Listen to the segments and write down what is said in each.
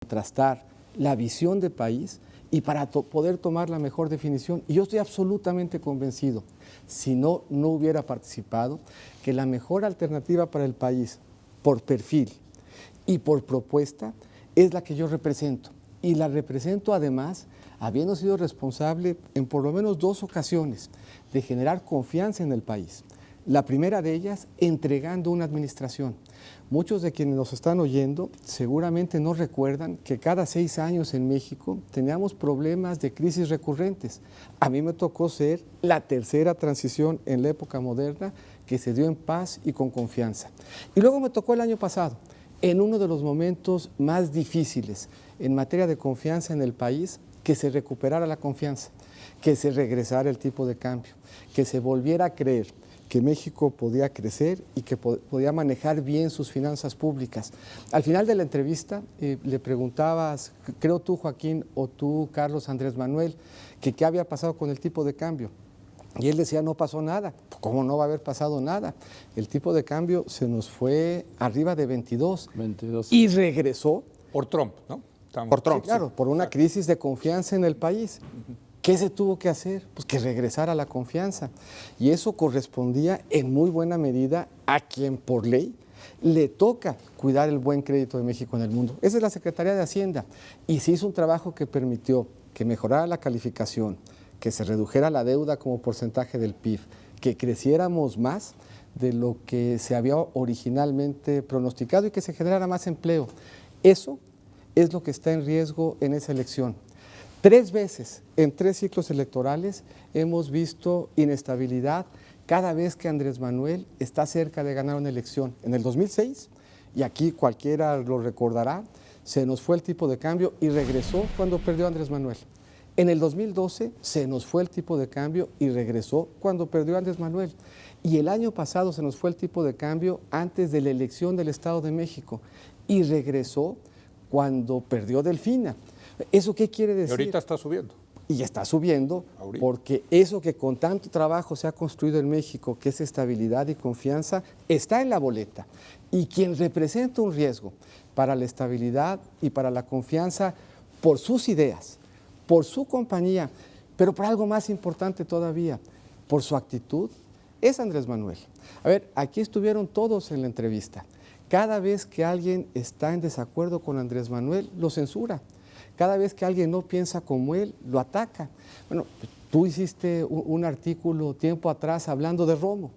contrastar la visión de país y para poder tomar la mejor definición. Y yo estoy absolutamente convencido, si no hubiera participado, que la mejor alternativa para el país, por perfil y por propuesta, es la que yo represento. Y la represento además, habiendo sido responsable en por lo menos 2 ocasiones de generar confianza en el país. La primera de ellas, entregando una administración. Muchos de quienes nos están oyendo seguramente no recuerdan que cada 6 años en México teníamos problemas de crisis recurrentes. A mí me tocó ser la tercera transición en la época moderna que se dio en paz y con confianza. Y luego me tocó el año pasado, en uno de los momentos más difíciles en materia de confianza en el país, que se recuperara la confianza, que se regresara el tipo de cambio, que se volviera a creer que México podía crecer y que podía manejar bien sus finanzas públicas. Al final de la entrevista le preguntabas, creo tú, Joaquín, o tú, Carlos Andrés Manuel, que qué había pasado con el tipo de cambio. Y él decía, no pasó nada. ¿Cómo no va a haber pasado nada? El tipo de cambio se nos fue arriba de 22. Y regresó. Por Trump, ¿no? Por Trump, sí, claro, por una crisis de confianza en el país. ¿Qué se tuvo que hacer? Pues que regresara la confianza. Y eso correspondía en muy buena medida a quien por ley le toca cuidar el buen crédito de México en el mundo. Esa es la Secretaría de Hacienda. Y se hizo un trabajo que permitió que mejorara la calificación, que se redujera la deuda como porcentaje del PIB, que creciéramos más de lo que se había originalmente pronosticado y que se generara más empleo. Eso es lo que está en riesgo en esa elección. 3 veces en 3 ciclos electorales hemos visto inestabilidad cada vez que Andrés Manuel está cerca de ganar una elección. En el 2006, y aquí cualquiera lo recordará, se nos fue el tipo de cambio y regresó cuando perdió Andrés Manuel. En el 2012 se nos fue el tipo de cambio y regresó cuando perdió Andrés Manuel. Y el año pasado se nos fue el tipo de cambio antes de la elección del Estado de México y regresó cuando perdió Delfina. ¿Eso qué quiere decir? Y ahorita está subiendo. Y está subiendo Ahorita. porque eso que con tanto trabajo se ha construido en México, que es estabilidad y confianza, está en la boleta. Y quien representa un riesgo para la estabilidad y para la confianza por sus ideas, por su compañía, pero por algo más importante todavía, por su actitud, es Andrés Manuel. A ver, aquí estuvieron todos en la entrevista. Cada vez que alguien está en desacuerdo con Andrés Manuel, lo censura. Cada vez que alguien no piensa como él, lo ataca. Bueno, tú hiciste un artículo tiempo atrás hablando de Romo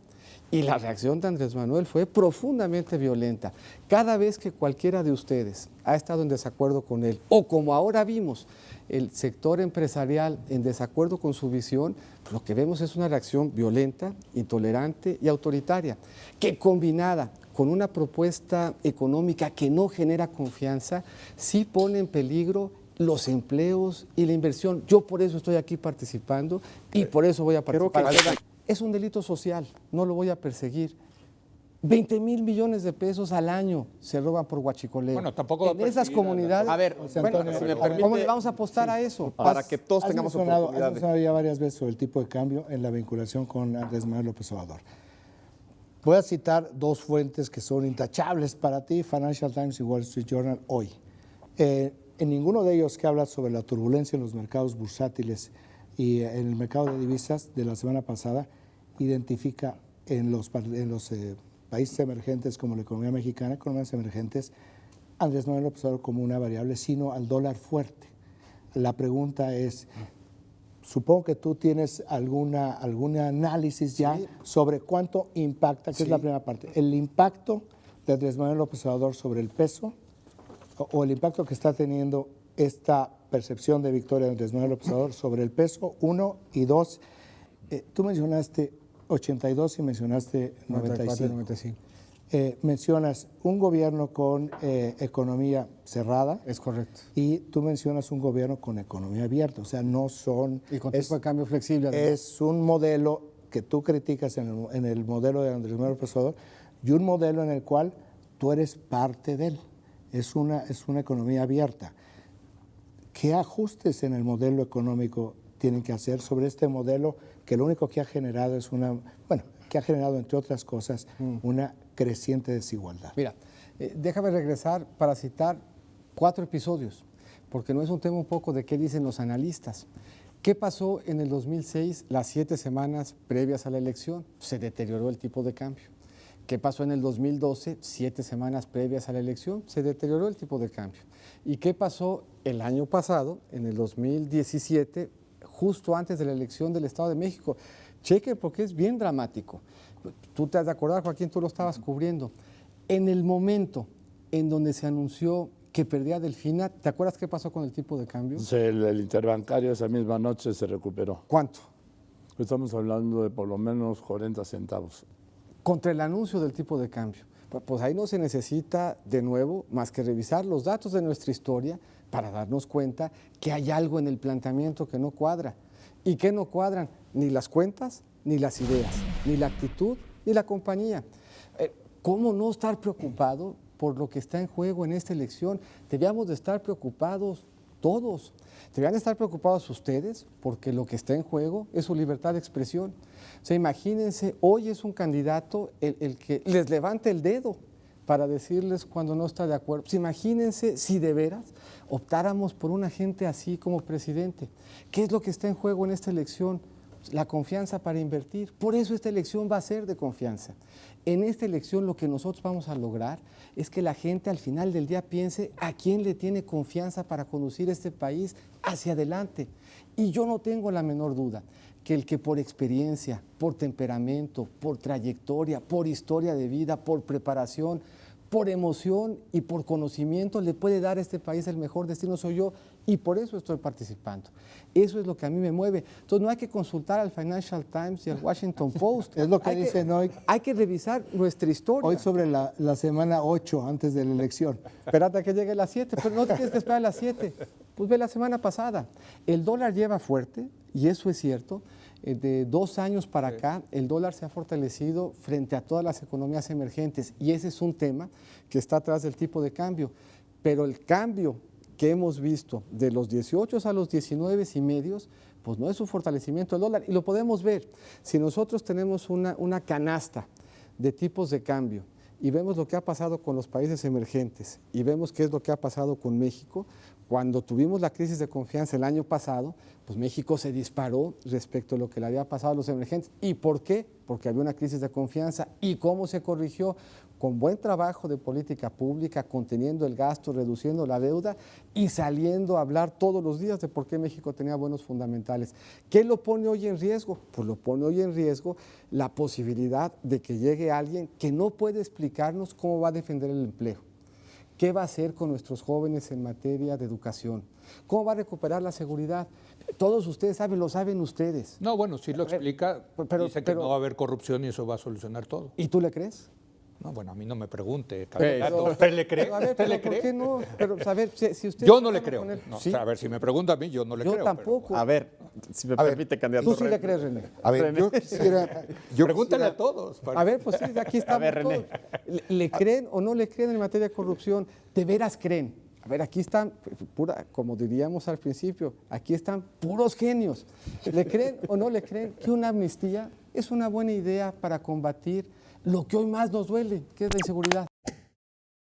y la reacción de Andrés Manuel fue profundamente violenta. Cada vez que cualquiera de ustedes ha estado en desacuerdo con él, o como ahora vimos, el sector empresarial en desacuerdo con su visión, pues lo que vemos es una reacción violenta, intolerante y autoritaria, que combinada con una propuesta económica que no genera confianza, sí pone en peligro los empleos y la inversión. Yo por eso estoy aquí participando y por eso voy a participar. Es un delito social, no lo voy a perseguir. 20,000 millones de pesos al año se roban por huachicoleo. Bueno, tampoco en esas comunidades. A ver, bueno, Antonio, si me permite, ¿cómo le vamos a apostar a eso? para que todos Has tengamos mencionado oportunidad. ya varias veces sobre el tipo de cambio en la vinculación con Andrés Manuel López Obrador. Voy a citar 2 fuentes que son intachables para ti, Financial Times y Wall Street Journal, hoy. En ninguno de ellos que habla sobre la turbulencia en los mercados bursátiles y en el mercado de divisas de la semana pasada, identifica en los países emergentes como la economía mexicana, economías emergentes, Andrés Manuel López Obrador como una variable, sino al dólar fuerte. La pregunta es, supongo que tú tienes algún análisis ya sobre cuánto impacta, que es la primera parte, el impacto de Andrés Manuel López Obrador sobre el peso o el impacto que está teniendo esta percepción de victoria de Andrés Manuel López Obrador sobre el peso, 1, y 2, tú mencionaste 82 y mencionaste 95. Mencionas un gobierno con economía cerrada. Es correcto. Y tú mencionas un gobierno con economía abierta, o sea, no son... Y con tipo de cambio flexible. Además. Es un modelo que tú criticas en el modelo de Andrés Manuel López Obrador y un modelo en el cual tú eres parte de él. Es una economía abierta. ¿Qué ajustes en el modelo económico tienen que hacer sobre este modelo que lo único que ha generado es que ha generado, entre otras cosas, una creciente desigualdad? Mira, déjame regresar para citar 4 episodios, porque no es un tema un poco de qué dicen los analistas. ¿Qué pasó en el 2006, las 7 semanas previas a la elección? Se deterioró el tipo de cambio. ¿Qué pasó en el 2012, 7 semanas previas a la elección? Se deterioró el tipo de cambio. ¿Y qué pasó el año pasado, en el 2017, justo antes de la elección del Estado de México? Cheque, porque es bien dramático. Tú te has de acordar, Joaquín, tú lo estabas cubriendo. En el momento en donde se anunció que perdía Delfina, ¿te acuerdas qué pasó con el tipo de cambio? El interbancario esa misma noche se recuperó. ¿Cuánto? Estamos hablando de por lo menos 40 centavos. Contra el anuncio del tipo de cambio. Pues ahí no se necesita de nuevo más que revisar los datos de nuestra historia para darnos cuenta que hay algo en el planteamiento que no cuadra. ¿Y qué no cuadran? Ni las cuentas, ni las ideas, ni la actitud, ni la compañía. ¿Cómo no estar preocupado por lo que está en juego en esta elección? Debíamos de estar preocupados todos. Deberían estar preocupados ustedes porque lo que está en juego es su libertad de expresión. O sea, imagínense, hoy es un candidato el que les levante el dedo para decirles cuando no está de acuerdo. Pues imagínense si de veras optáramos por una gente así como presidente. ¿Qué es lo que está en juego en esta elección? La confianza para invertir. Por eso esta elección va a ser de confianza. En esta elección lo que nosotros vamos a lograr es que la gente al final del día piense a quién le tiene confianza para conducir este país hacia adelante. Y yo no tengo la menor duda que el que por experiencia, por temperamento, por trayectoria, por historia de vida, por preparación, por emoción y por conocimiento le puede dar a este país el mejor destino soy yo, y por eso estoy participando. Eso es lo que a mí me mueve. Entonces no hay que consultar al Financial Times y al Washington Post. Es lo que dicen hoy. Hay que revisar nuestra historia. Hoy sobre la semana 8 antes de la elección. Espérate a que llegue las 7, pero no tienes que esperar a las 7. Pues ve la semana pasada. El dólar lleva fuerte, y eso es cierto. De 2 años para acá, el dólar se ha fortalecido frente a todas las economías emergentes, y ese es un tema que está atrás del tipo de cambio. Pero el cambio que hemos visto de los 18 a los 19 y medios, pues no es un fortalecimiento del dólar, y lo podemos ver. Si nosotros tenemos una canasta de tipos de cambio y vemos lo que ha pasado con los países emergentes y vemos qué es lo que ha pasado con México, cuando tuvimos la crisis de confianza el año pasado, pues México se disparó respecto a lo que le había pasado a los emergentes. ¿Y por qué? Porque había una crisis de confianza. ¿Y cómo se corrigió? Con buen trabajo de política pública, conteniendo el gasto, reduciendo la deuda y saliendo a hablar todos los días de por qué México tenía buenos fundamentales. ¿Qué lo pone hoy en riesgo? Pues lo pone hoy en riesgo la posibilidad de que llegue alguien que no puede explicarnos cómo va a defender el empleo. ¿Qué va a hacer con nuestros jóvenes en materia de educación? ¿Cómo va a recuperar la seguridad? Todos ustedes saben, lo saben ustedes. No, bueno, sí lo explica, dice que no va a haber corrupción y eso va a solucionar todo. ¿Y tú le crees? No, bueno, a mí no me pregunte, candidato. ¿Usted le cree? A ver, ¿Usted le ¿por cree? qué no? Pero, a ver, si usted... Yo no le creo. No, ¿Sí? A ver, si me pregunta a mí, yo no le yo creo. tampoco. A ver, si me permite, candidato. Tú sí le crees, René. A ver, yo quisiera... Pregúntale a todos. A ver, pues sí, aquí estamos ver, René. todos. ¿Le creen o no le creen en materia de corrupción? ¿De veras creen? A ver, aquí están, como diríamos al principio, aquí están puros genios. ¿Le creen o no le creen que una amnistía es una buena idea para combatir lo que hoy más nos duele, que es la inseguridad?